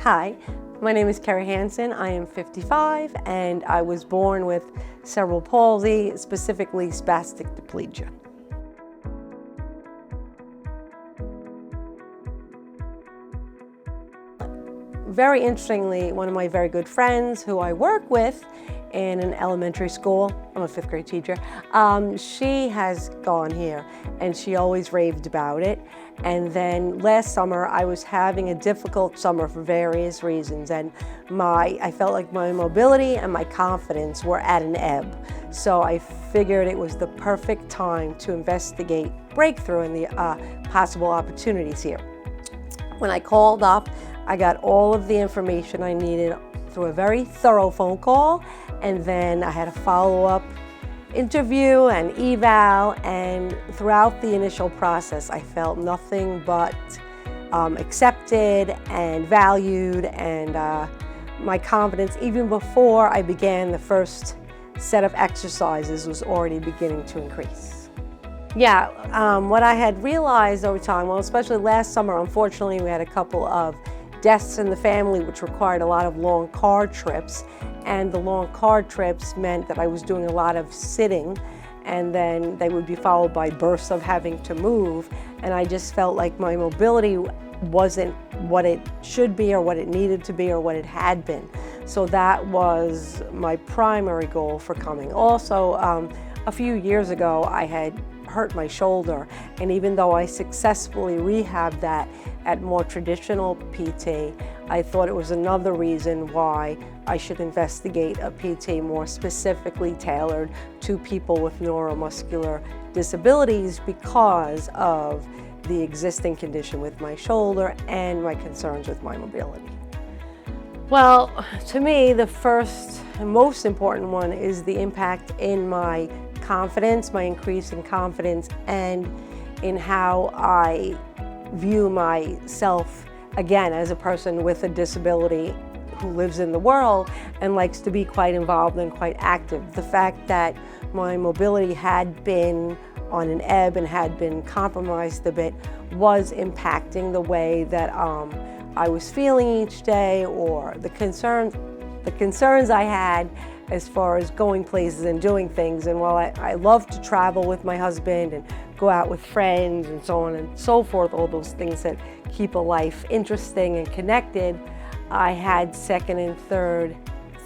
Hi, my name is Kerry. I am 55 and I was born with cerebral palsy, specifically spastic diplegia. Very interestingly, one of my very good friends who I work with in an elementary school, I'm a 5th grade teacher, she has gone here and she always raved about it. And then last summer I was having a difficult summer for various reasons, and I felt like my mobility and my confidence were at an ebb. So I figured it was the perfect time to investigate breakthrough and the possible opportunities here. When I called up, I got all of the information I needed through a very thorough phone call, and then I had a follow-up interview and eval, and throughout the initial process I felt nothing but accepted and valued, and my confidence, even before I began the first set of exercises, was already beginning to increase. Yeah, what I had realized over time, well, especially last summer, unfortunately we had a couple of deaths in the family which required a lot of long car trips, and the long car trips meant that I was doing a lot of sitting, and then they would be followed by bursts of having to move, and I just felt like my mobility wasn't what it should be or what it needed to be or what it had been. So that was my primary goal for coming. Also, a few years ago I had hurt my shoulder, and even though I successfully rehabbed that at more traditional PT, I thought it was another reason why I should investigate a PT more specifically tailored to people with neuromuscular disabilities because of the existing condition with my shoulder and my concerns with my mobility. Well, to me, the first and most important one is the impact in my confidence, my increase in confidence, and in how I view myself, again, as a person with a disability who lives in the world and likes to be quite involved and quite active. The fact that my mobility had been on an ebb and had been compromised a bit was impacting the way that I was feeling each day, or the concerns I had as far as going places and doing things. And while I love to travel with my husband and go out with friends and so on and so forth, all those things that keep a life interesting and connected, I had second and third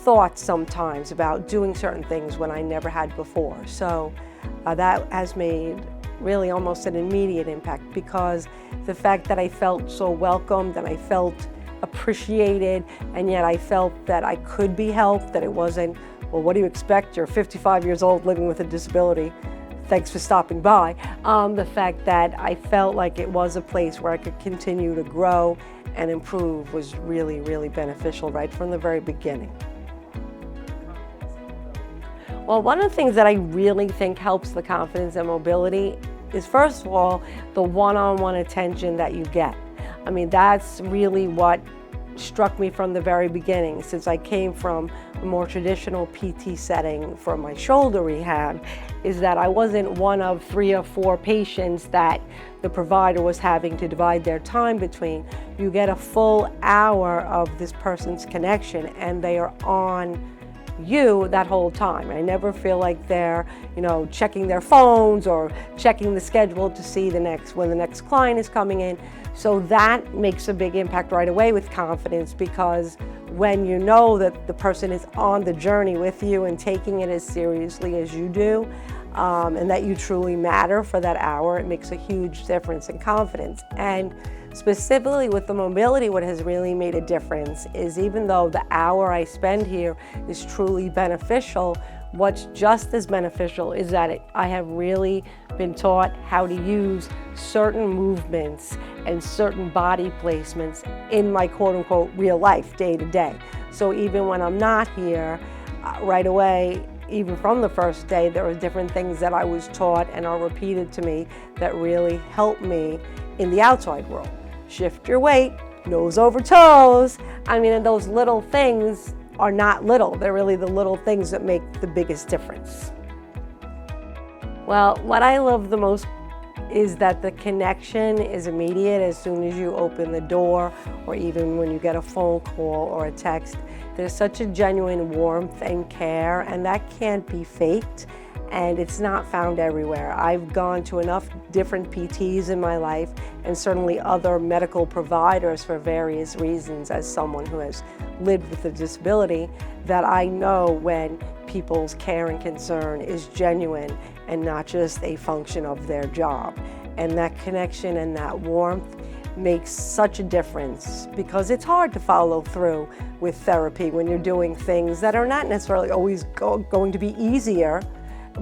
thoughts sometimes about doing certain things when I never had before. So that has made really almost an immediate impact, because the fact that I felt so welcomed and I felt appreciated, and yet I felt that I could be helped, that it wasn't, well, what do you expect? You're 55 years old living with a disability. Thanks for stopping by. The fact that I felt like it was a place where I could continue to grow and improve was really, really beneficial right from the very beginning. Well, one of the things that I really think helps the confidence and mobility is, first of all, the one-on-one attention that you get. I mean, that's really what struck me from the very beginning, since I came from a more traditional PT setting for my shoulder rehab, is that I wasn't one of 3 or 4 patients that the provider was having to divide their time between. You get a full hour of this person's connection, and they are on you that whole time. I never feel like they're, checking their phones or checking the schedule to see when the next client is coming in. So that makes a big impact right away with confidence, because when you know that the person is on the journey with you and taking it as seriously as you do, and that you truly matter for that hour, it makes a huge difference in confidence. And specifically with the mobility, what has really made a difference is, even though the hour I spend here is truly beneficial, what's just as beneficial is that I have really been taught how to use certain movements and certain body placements in my quote-unquote real life, day to day. So even when I'm not here, right away, even from the first day, there are different things that I was taught and are repeated to me that really help me in the outside world. Shift your weight, nose over toes. I mean, and those little things are not little. They're really the little things that make the biggest difference. Well, what I love the most is that the connection is immediate as soon as you open the door, or even when you get a phone call or a text. There's such a genuine warmth and care, and that can't be faked, and it's not found everywhere. I've gone to enough different PTs in my life, and certainly other medical providers for various reasons as someone who has lived with a disability, that I know when people's care and concern is genuine and not just a function of their job. And that connection and that warmth makes such a difference, because it's hard to follow through with therapy when you're doing things that are not necessarily always going to be easier,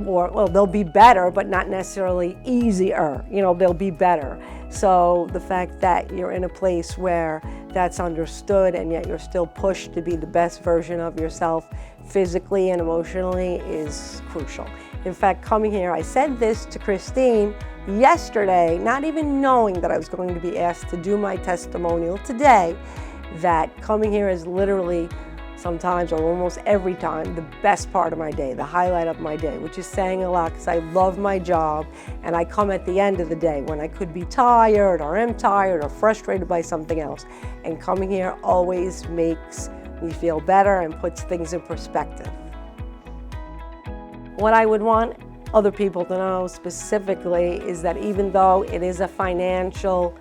or, well, they'll be better, but not necessarily easier. You know, they'll be better. So the fact that you're in a place where that's understood and yet you're still pushed to be the best version of yourself physically and emotionally is crucial. In fact, coming here, I said this to Christine yesterday, not even knowing that I was going to be asked to do my testimonial today, that coming here is literally sometimes, or almost every time, the best part of my day, the highlight of my day, which is saying a lot because I love my job, and I come at the end of the day when I could be tired or am tired or frustrated by something else. And coming here always makes me feel better and puts things in perspective. What I would want other people to know specifically is that even though it is a financial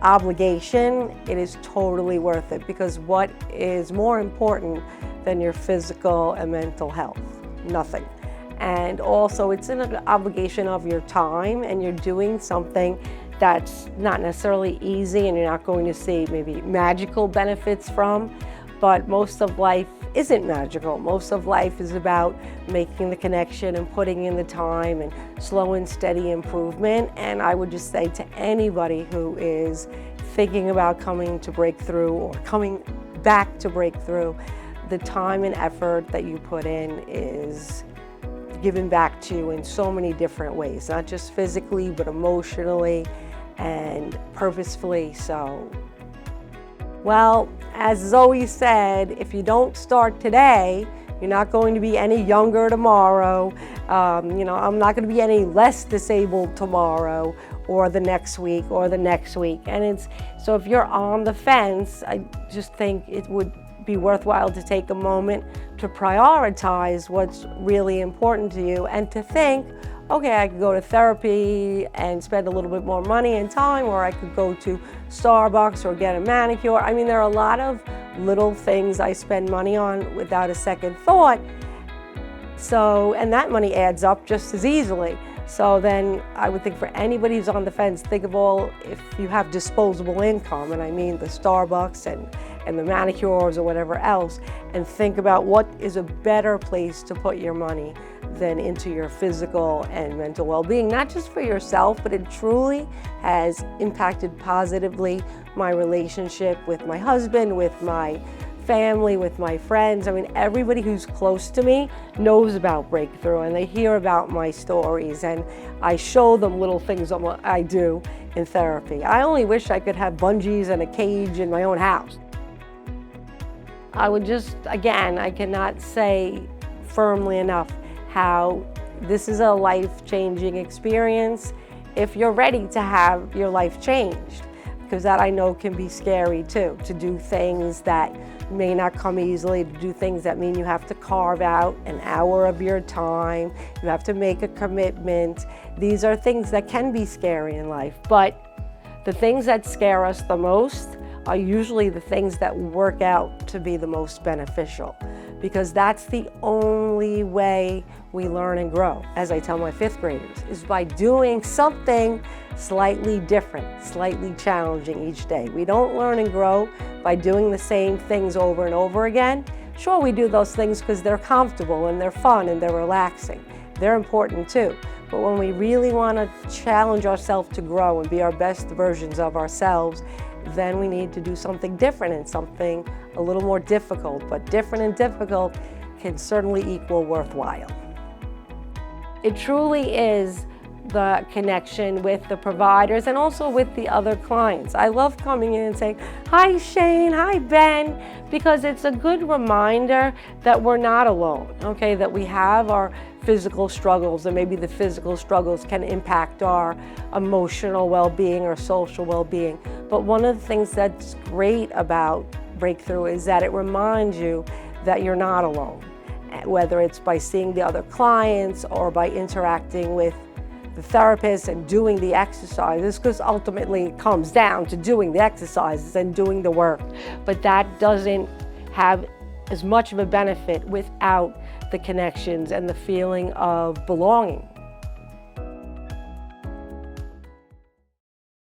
obligation, it is totally worth it, because what is more important than your physical and mental health? Nothing. And also it's an obligation of your time, and you're doing something that's not necessarily easy and you're not going to see maybe magical benefits from, but most of life isn't magical. Most of life is about making the connection and putting in the time and slow and steady improvement. And I would just say to anybody who is thinking about coming to Breakthrough or coming back to Breakthrough, the time and effort that you put in is given back to you in so many different ways, not just physically, but emotionally and purposefully. So, well, as Zoe said, if you don't start today, you're not going to be any younger tomorrow. You know, I'm not going to be any less disabled tomorrow or the next week or the next week. And it's, so if you're on the fence, I just think it would be worthwhile to take a moment to prioritize what's really important to you and to think, okay, I could go to therapy and spend a little bit more money and time, or I could go to Starbucks or get a manicure. I mean, there are a lot of little things I spend money on without a second thought. So, and that money adds up just as easily. So then I would think for anybody who's on the fence, think of all, if you have disposable income, and I mean the Starbucks and the manicures or whatever else, and think about what is a better place to put your money than into your physical and mental well-being, not just for yourself, but it truly has impacted positively my relationship with my husband, with my family, with my friends. I mean, everybody who's close to me knows about Breakthrough, and they hear about my stories, and I show them little things on what I do in therapy. I only wish I could have bungees and a cage in my own house. I would just, again, I cannot say firmly enough how this is a life-changing experience if you're ready to have your life changed, because that I know can be scary too, to do things that may not come easily, to do things that mean you have to carve out an hour of your time, you have to make a commitment. These are things that can be scary in life, but the things that scare us the most are usually the things that work out to be the most beneficial, because that's the only way we learn and grow, as I tell my fifth graders, is by doing something slightly different, slightly challenging each day. We don't learn and grow by doing the same things over and over again. Sure, we do those things because they're comfortable and they're fun and they're relaxing. They're important too. But when we really want to challenge ourselves to grow and be our best versions of ourselves, then we need to do something different and something a little more difficult. But different and difficult can certainly equal worthwhile. It truly is the connection with the providers and also with the other clients. I love coming in and saying, hi Shane, hi Ben, because it's a good reminder that we're not alone, okay? That we have our physical struggles, and maybe the physical struggles can impact our emotional well-being or social well-being. But one of the things that's great about Breakthrough is that it reminds you that you're not alone, whether it's by seeing the other clients or by interacting with the therapist and doing the exercises, because ultimately it comes down to doing the exercises and doing the work. But that doesn't have as much of a benefit without the connections and the feeling of belonging